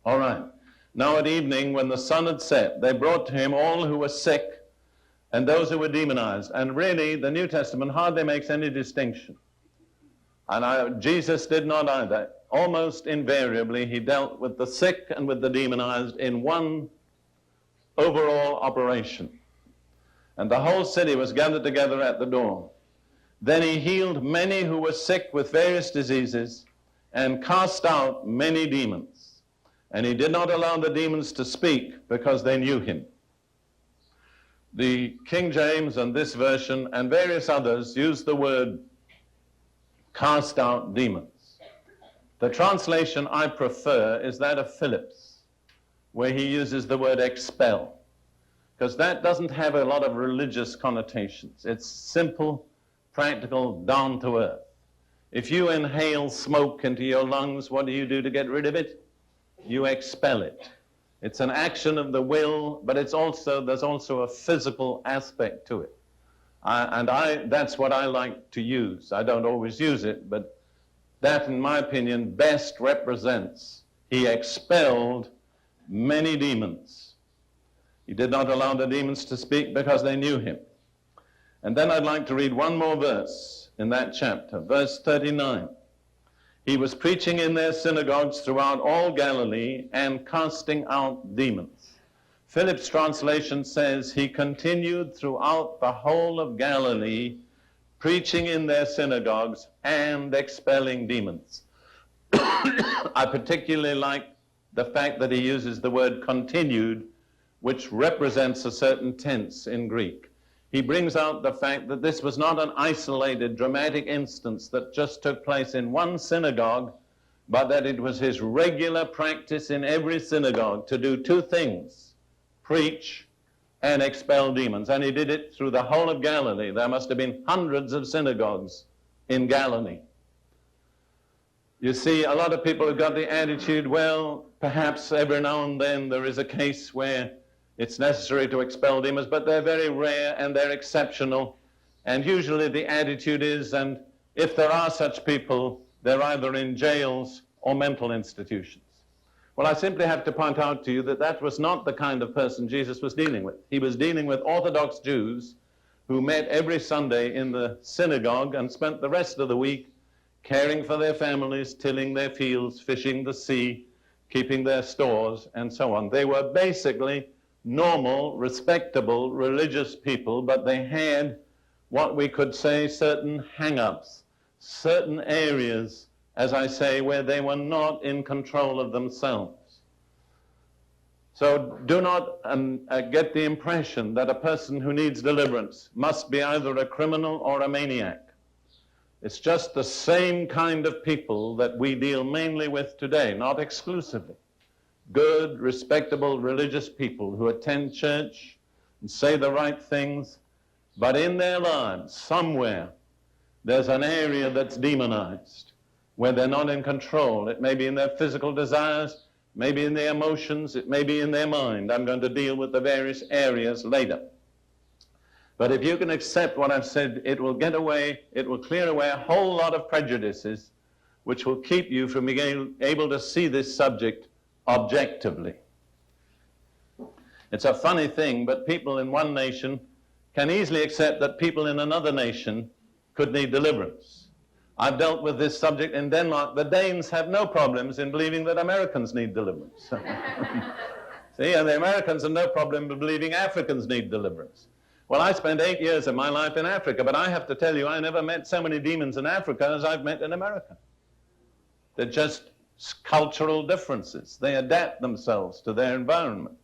All right. Now at evening, when the sun had set, they brought to him all who were sick and those who were demonized. And really, the New Testament hardly makes any distinction. And Jesus did not either. Almost invariably, he dealt with the sick and with the demonized in one overall operation. And the whole city was gathered together at the door. Then he healed many who were sick with various diseases and cast out many demons. And he did not allow the demons to speak because they knew him. The King James and this version and various others use the word cast out demons. The translation I prefer is that of Phillips, where he uses the word expel, because that doesn't have a lot of religious connotations. It's simple, practical, down to earth. If you inhale smoke into your lungs, what do you do to get rid of it? You expel it. It's an action of the will, but there's also a physical aspect to it. That's what I like to use. I don't always use it, but that, in my opinion, best represents he expelled many demons. He did not allow the demons to speak because they knew him. And then I'd like to read one more verse in that chapter, verse 39. He was preaching in their synagogues throughout all Galilee and casting out demons. Phillips' translation says he continued throughout the whole of Galilee, preaching in their synagogues and expelling demons. I particularly like the fact that he uses the word continued, which represents a certain tense in Greek. He brings out the fact that this was not an isolated, dramatic instance that just took place in one synagogue, but that it was his regular practice in every synagogue to do two things: preach and expel demons. And he did it through the whole of Galilee. There must have been hundreds of synagogues in Galilee. You see, a lot of people have got the attitude, well, perhaps every now and then there is a case where it's necessary to expel demons, but they're very rare and they're exceptional. And usually the attitude is, and if there are such people, they're either in jails or mental institutions. Well, I simply have to point out to you that that was not the kind of person Jesus was dealing with. He was dealing with Orthodox Jews who met every Sunday in the synagogue and spent the rest of the week caring for their families, tilling their fields, fishing the sea, keeping their stores, and so on. They were basically normal, respectable, religious people, but they had what we could say certain hang-ups, certain areas, as I say, where they were not in control of themselves. So do not get the impression that a person who needs deliverance must be either a criminal or a maniac. It's just the same kind of people that we deal mainly with today, not exclusively. Good, respectable, religious people who attend church and say the right things, but in their lives, somewhere, there's an area that's demonized, where they're not in control. It may be in their physical desires, maybe in their emotions, it may be in their mind. I'm going to deal with the various areas later. But if you can accept what I've said, it will clear away a whole lot of prejudices, which will keep you from being able to see this subject objectively. It's a funny thing, but people in one nation can easily accept that people in another nation could need deliverance. I've dealt with this subject in Denmark. The Danes have no problems in believing that Americans need deliverance. See, and the Americans have no problem in believing Africans need deliverance. Well, I spent 8 years of my life in Africa, but I have to tell you, I never met so many demons in Africa as I've met in America. They're just cultural differences. They adapt themselves to their environment.